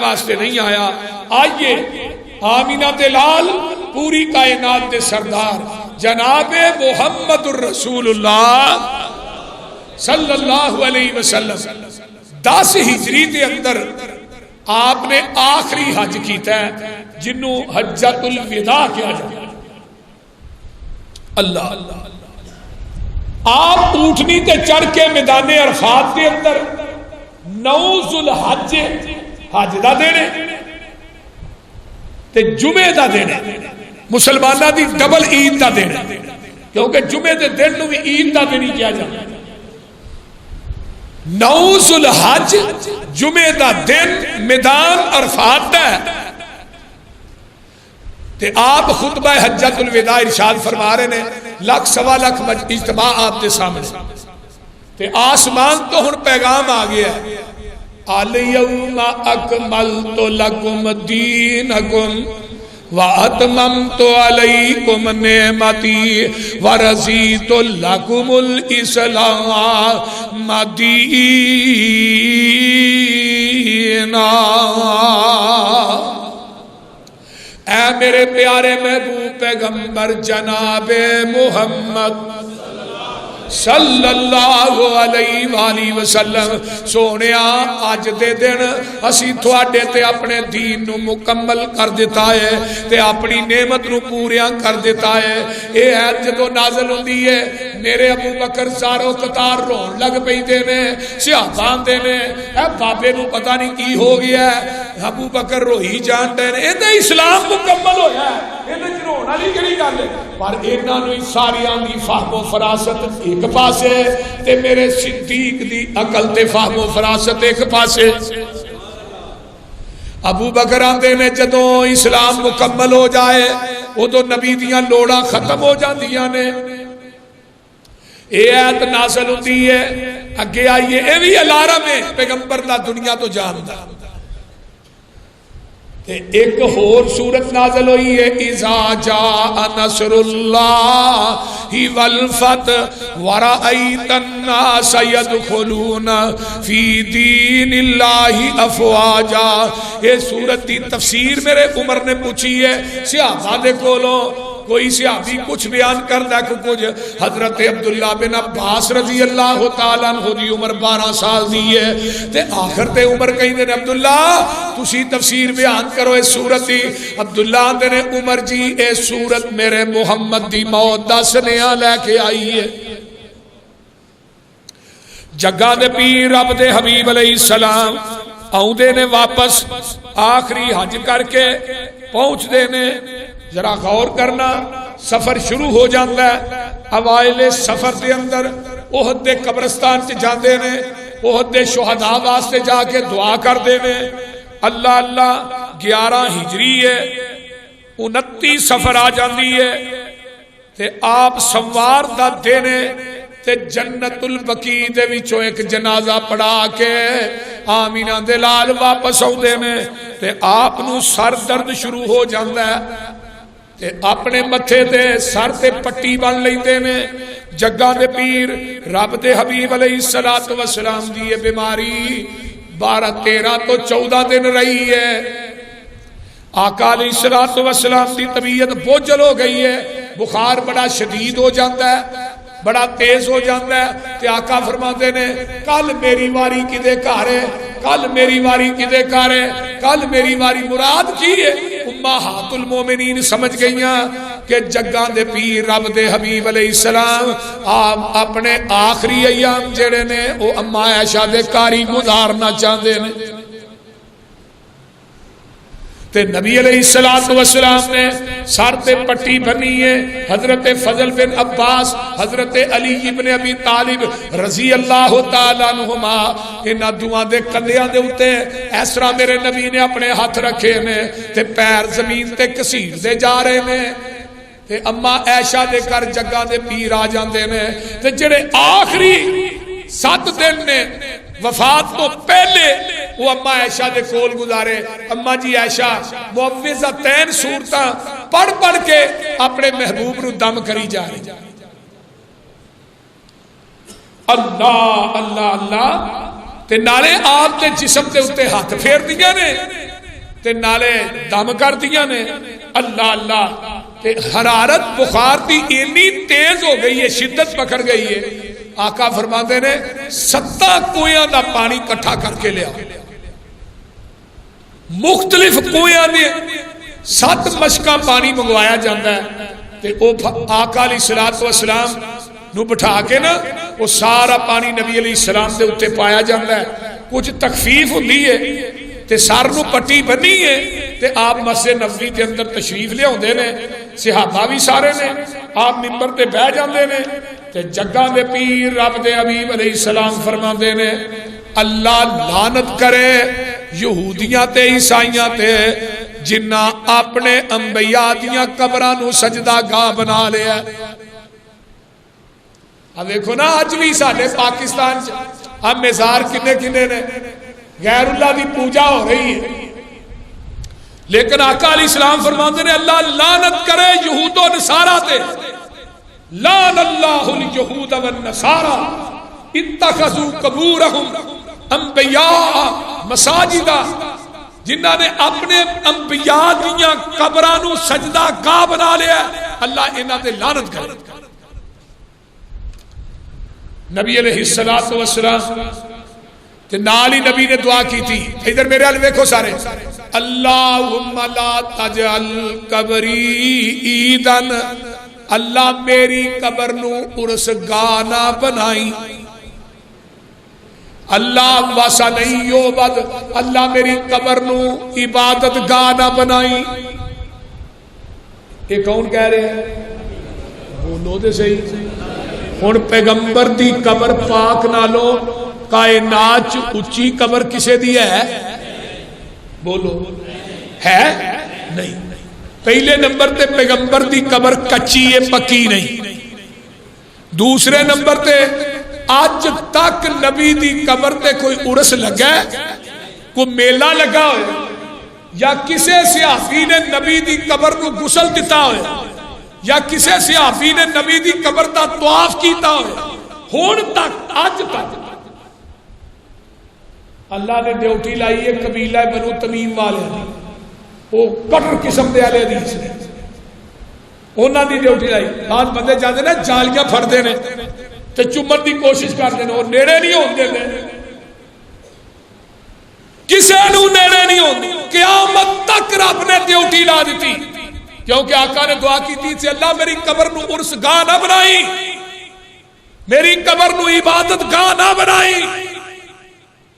واسطے نہیں آیا. آئیے آمینہ دلال پوری کائنات دے سردار جناب محمد الرسول اللہ صلی اللہ علیہ وسلم 10 ہجری دے اندر آپ نے آخری حج کیتا ہے جنوں حجۃ الوداع کیا جاتا. اللہ آپ اونٹنی تے چڑھ کے میدان عرفات کے اندر 9 ذوالحج حج دا دینے تے جمعے دا دینے مسلمانہ دی ڈبل عید دا دینے کیونکہ جمعے دے دن نو بھی عید دا دینی کیا جاتا. 9 ذوالحج جمعے دا دن میدان عرفات دا ہے تے آپ خطبہ حجۃ الوداع ارشاد فرما رہے ہیں. 1.25 اجتماع آپ کے سامنے تے آسمان تو ہن پیغام آ گیا ہے الیوم اکملت لکم دینکم واتممت علیکم نعمتی ورضیت لکم الاسلام دینا. اے میرے پیارے محبوب پیغمبر جناب محمد صلی اللہ علیہ وآلہ وسلم سونیا آج دے دن اسی تھوڑے تے اپنے دین نو مکمل کر دیتا ہے تے اپنی نعمت نو پوریاں کر دیتا ہے. اے ہے جدو نازل ہوندی ہے میرے ابو بکر سارو قطار رون لگ پئی دے نے صحابان دے نے اے بابے نو پتہ نہیں کی ہو گیا ہے. ابو بکر روئی جان دے نے اے اسلام مکمل ہویا ہے اے رونا والی کیڑی گل ہے. پر انہاں نو ساریاں دی فہم و فراست ایک پاسے تے میرے صدیق دی عقل تے فہم و فراست ایک پاسے. ابو بکر آندے نے جدوں اسلام مکمل ہو جائے ادو نبی دیاں لوڑاں ختم ہو جاندیاں نے. اے آیت نازل ہوتی ہے اگے آئیے اے بھی الارم ہے پیغمبر دا دنیا تو جاندا. ایک اور سورت نازل ہوئی ہے اذا جاء نصر اللہ والفتح ورأیت الناس يدخلون فی دین اللہ افواجا. یہ سورت دی تفسیر میرے عمر نے پوچھی ہے صحابہ دے کولوں کوئی صحابی کچھ بیان کردا کہ کچھ حضرت عبداللہ بن عباس رضی اللہ تعالیٰ عنہ دی عمر 12 سال دی ہے تے آخر تے عمر کہیں دے عبداللہ تسی تفسیر بیان کرو اس سورت دی. عبداللہ دے نے عمر جی اے سورت میرے محمد دی موت دا سنیاں لے کے آئی ہے. جگہ دے پیر رب دے حبیب علیہ السلام آؤں دے نے واپس آخری حج کر کے پہنچ دے نے. ذرا غور کرنا سفر شروع ہو جاتا ہے. اوائل سفر دے اندر احد دے قبرستان سے جاندے نے احد دے شہداء واسطے جا کے دعا کر دے نے. اللہ اللہ 11 ہجری ہے 29 سفر آ جاندی ہے تے آپ سوار دا دینے تے جنت البقیع دے وچوں ایک جنازہ پڑھا کے آمینہ دلال واپس آؤ دینے تے آپ نو سر درد شروع ہو جاندہ ہے تے اپنے متھے تے سر تے پٹی بن لیندے نے. جگہ دے پیر رب دے حبیب علیہ السلام دی یہ بیماری 12 13 تو 14 دن رہی ہے. آقا علیہ السلام دی طبیعت بوجھل ہو گئی ہے بخار بڑا شدید ہو جاتا ہے بڑا تیز ہو جاتا ہے تے آقا فرماتے نے کل میری واری کدے گھر ہے کل میری واری کدے گھر ہے کل میری واری مراد کی ہے. امہات المومنین سمجھ گئیاں کہ جگہ دے پیر رب دے حبیب علیہ السلام آپ اپنے آخری ایام جڑے نے وہ اما عائشہ دے کاری گزارنا چاہتے ہیں تے نبی علیہ السلام نے سر تے پٹی بنی ہے. حضرت فضل بن عباس حضرت علی بن ابی طالب رضی اللہ تعالیٰ عنہما انہاں دعا دے کندیاں دے اوتے اس طرح میرے نبی نے اپنے ہاتھ رکھے نے تے پیر زمین تے کسیر دے جا رہے نے تے اما عائشہ دے گھر جگہ دے پیر آ جاندے نے تے جڑے آخری 7 دن نے وفات تو پہلے وہ اما عائشہ دے کول گزارے. اما جی عائشہ معوذتین سورتاں پڑھ پڑھ کے اپنے محبوب نو دم کری جا رہی. اللہ اللہ اللہ تے نالے آپ دے جسم دے اتے ہاتھ پھیر دیا نے تے نالے دم کر دیا نے. اللہ اللہ تے حرارت بخار دی اتنی تیز ہو گئی ہے, شدت پکڑ گئی ہے. آقا فرماندے نے 7 کویاں دا پانی کٹھا کر کے لیا, مختلف کویاں نے 7 مشکاں پانی منگوایا جاتا ہے تے او آقا علیہ الصلوۃ والسلام نو بٹھا کے نا وہ سارا پانی نبی علیہ السلام دے اوتے پایا جاتا ہے. کچھ تخفیف ہوندی ہے تے سر نو پٹی بنی ہے تے آپ مسجد نبوی دے اندر تشریف لے آندے نے, صحابہ بھی سارے نے, آپ ممبر تے بیٹھ جاندے نے تے جگاں دے پیر رب دے حبیب علیہ السلام فرماندے نے اللہ لعنت کرے یہودیاں تے عیسائیاں تے جنہاں اپنے انبیاء دیاں قبراں نو سجدہ گاہ بنا لیا. اب دیکھو نا اج بھی ساڈے پاکستان اب مزار کنے کنے نے, غیر اللہ دی پوجا ہو رہی ہے, لیکن آقا علیہ السلام فرماتے ہیں اللہ لعنت کرے یہود و نصارہ تے, لعن اللہ الیہود والنصارہ اتخذوا قبورہم انبیاء مساجدہ, جنہاں نے اپنے انبیاء دیاں قبراں نو سجدہ گاہ بنا لیا, اللہ انہاں تے لعنت کرے. نبی علیہ الصلوۃ والسلام تے نال ہی نبی نے دعا کی تھی. ادھر میرے حال دیکھو سارے, اللہم لا تجعل قبری عیدن, اللہ میری قبر نو عرس گاہ نہ بنائی. اللہ واسا نہیں یعبد, اللہ میری قبر نو عبادت گاہ نہ بنائی. یہ کون کہہ رہے ہیں؟ بولو دے صحیح. ہن پیغمبر دی قبر پاک نالو کائنات اچھی قبر کسے دی ہے؟ بولو ہے نہیں. پہلے نمبر تے پیغمبر دی قبر کچی ہے, پکی نہیں. دوسرے نمبر تے آج تک نبی دی قبر تے کوئی عرس لگا ہے, کوئی میلہ لگا ہوئے, یا کسے صحابی نے نبی دی قبر کو غسل دیتا ہوئے, یا کسے صحابی نے نبی دی قبر دا طواف کیتا ہوئے. ہون تک آج تک اللہ نے ڈیوٹی لائی ہے قبیلہ بنو تمیم والے دی, وہ کٹر قسم دے والے حدیث نے, انہاں دی ڈیوٹی لائی. بعض بندے جاندے نے جالیاں پھڑدے نے تے چومن دی کوشش کرتے ہیں, اور نیڑے نہیں ہوندے نے, کسے نو نیڑے نہیں ہوندے. قیامت تک رب نے ڈیوٹی لا دیتی, کیونکہ آقا نے دعا کی تھی اللہ میری قبر نو عرس گاہ نہ بنائی, میری قبر نو عبادت گاہ نہ بنائی.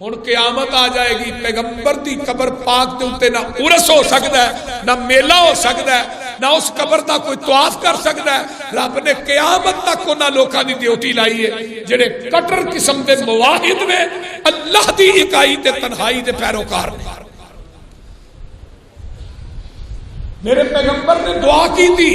ہن قیامت آ جائے گی, پیغمبر دی قبر پاک دے اوتے نہ عرس ہو سکتا ہے, نہ میلہ ہو سکتا ہے, نہ اس قبر دا کوئی طواف کر سکتا ہے. رب نے قیامت تک انہاں لوکاں دی ڈیوٹی لائی ہے جڑے کٹر قسم دے مواحد نے, اللہ دی اکائی تے تنہائی دے پیروکار نے. میرے پیغمبر نے دعا کی تھی